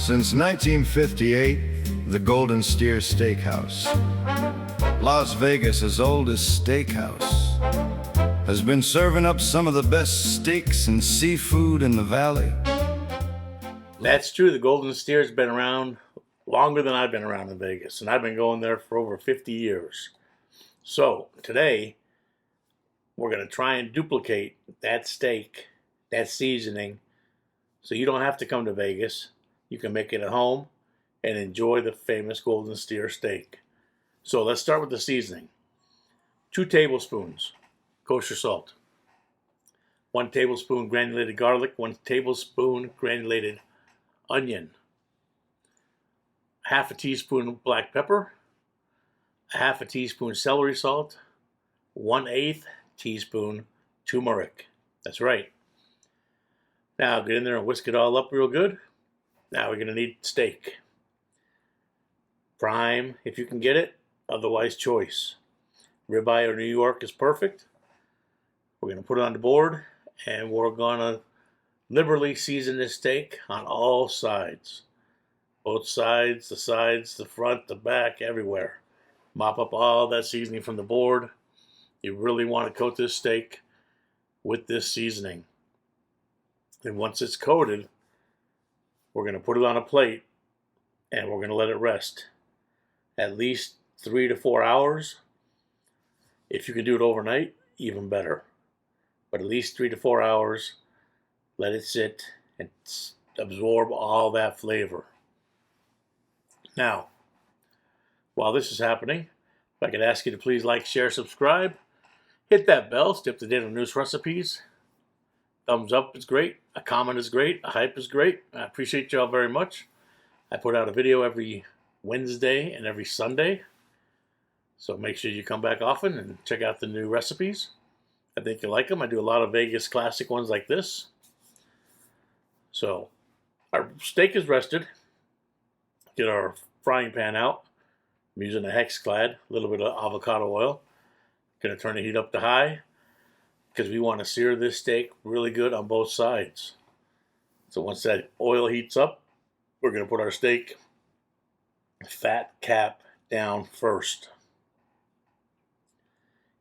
Since 1958, the Golden Steer Steakhouse, Las Vegas' oldest steakhouse, has been serving up some of the best steaks and seafood in the valley. That's true. The Golden Steer's been around longer than I've been around in Vegas, and I've been going there for over 50 years. So today, we're going to try and duplicate that steak, that seasoning, so you don't have to come to Vegas. You can make it at home and enjoy the famous Golden Steer steak. So let's start with the seasoning. 2 tablespoons kosher salt, 1 tablespoon granulated garlic, 1 tablespoon granulated onion, half a teaspoon black pepper, half a teaspoon celery salt, 1/8 teaspoon turmeric. That's right. Now get in there and whisk it all up real good. Now we're going to need steak. Prime, if you can get it, otherwise choice. Ribeye or New York is perfect. We're going to put it on the board, and we're going to liberally season this steak on all sides. Both sides, the front, the back, everywhere. Mop up all that seasoning from the board. You really want to coat this steak with this seasoning. And once it's coated, we're going to put it on a plate and we're going to let it rest at least 3 to 4 hours. If you can do it overnight, even better. But at least 3 to 4 hours, let it sit and absorb all that flavor. Now, while this is happening, if I could ask you to please like, share, subscribe, hit that bell, stay up to date on news recipes. Thumbs up is great, a comment is great, a hype is great. I appreciate y'all very much. I put out a video every Wednesday and every Sunday, so make sure you come back often and check out the new recipes. I think you'll like them. I do a lot of Vegas classic ones like this. So our steak is rested. Get our frying pan out. I'm using a hex clad, a little bit of avocado oil. Gonna turn the heat up to high because we want to sear this steak really good on both sides. So once that oil heats up, we're gonna put our steak fat cap down first.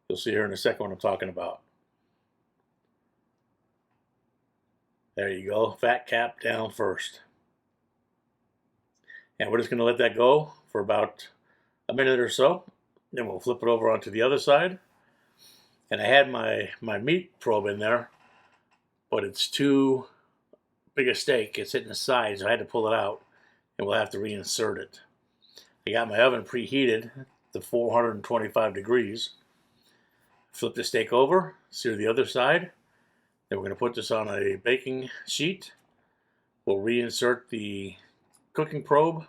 You'll see here in a second what I'm talking about. There you go, fat cap down first. And we're just gonna let that go for about a minute or so. Then we'll flip it over onto the other side. And I had my meat probe in there, but it's too big a steak. It's hitting the side, so I had to pull it out, and we'll have to reinsert it. I got my oven preheated to 425 degrees. Flip the steak over, sear the other side. Then we're going to put this on a baking sheet. We'll reinsert the cooking probe,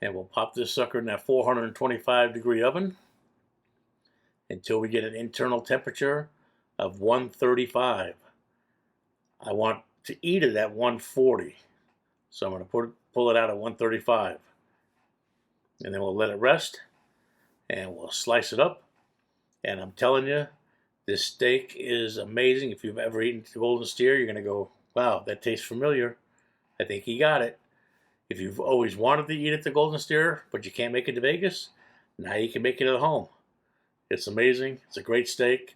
and we'll pop this sucker in that 425 degree oven until we get an internal temperature of 135. I want to eat it at 140, so I'm going to pull it out at 135, and then we'll let it rest, and we'll slice it up. And I'm telling you, this steak is amazing. If you've ever eaten the Golden Steer, you're going to go, wow, that tastes familiar. I think he got it. If you've always wanted to eat at the Golden Steer, but you can't make it to Vegas, now you can make it at home. It's amazing. It's a great steak.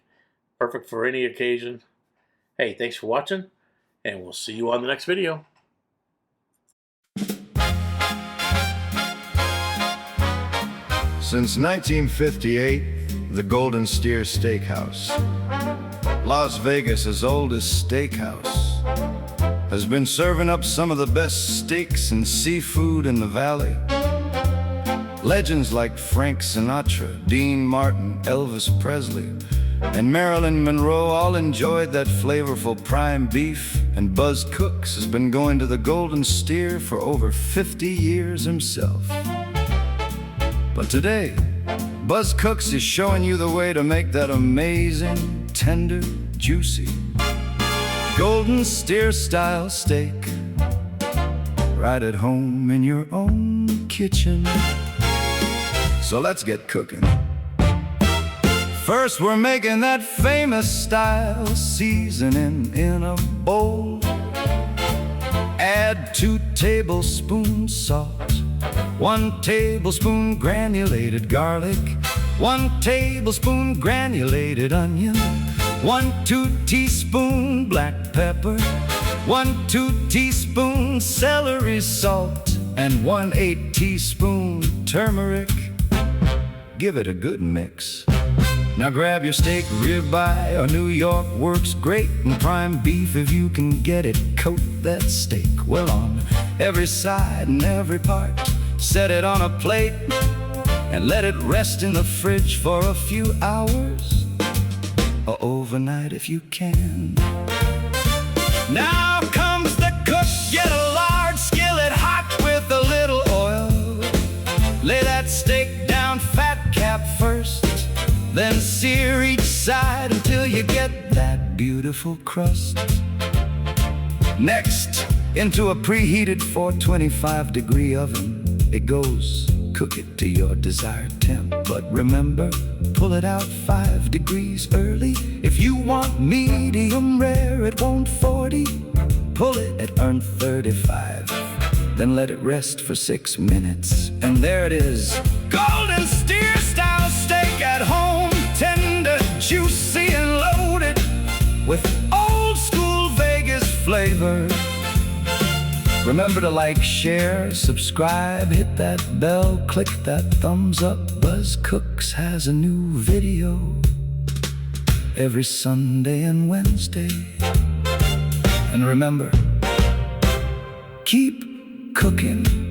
Perfect for any occasion. Hey, thanks for watching, and we'll see you on the next video. Since 1958, the Golden Steer Steakhouse, Las Vegas' oldest steakhouse, has been serving up some of the best steaks and seafood in the valley. Legends like Frank Sinatra, Dean Martin, Elvis Presley, and Marilyn Monroe all enjoyed that flavorful prime beef, and Buzz Cooks has been going to the Golden Steer for over 50 years himself. But today, Buzz Cooks is showing you the way to make that amazing, tender, juicy Golden Steer style steak right at home in your own kitchen. So let's get cooking. First we're making that famous style seasoning in a bowl. Add 2 tablespoons salt, 1 tablespoon granulated garlic, 1 tablespoon granulated onion, 1/2 teaspoon black pepper, 1/2 teaspoon celery salt, and 1/8 teaspoon turmeric. Give it a good mix. Now grab your steak ribeye, or New York works great, and prime beef if you can get it. Coat that steak well on every side and every part. Set it on a plate and let it rest in the fridge for a few hours, or overnight if you can. Now comes the cook. Get a large skillet hot with a little oil. Lay that steak down fat cap first, then sear each side until you get that beautiful crust. Next, into a preheated 425-degree oven it goes. Cook it to your desired temp, but remember, pull it out 5 degrees early. If you want medium rare at 140, pull it at 35. Then let it rest for 6 minutes, and there it is. Golden Steer style steak at home, tender, juicy, and loaded with old school Vegas flavor. Remember to like, share, subscribe, hit that bell, click that thumbs up. Buzz Cooks has a new video every Sunday and Wednesday. And remember, keep cooking.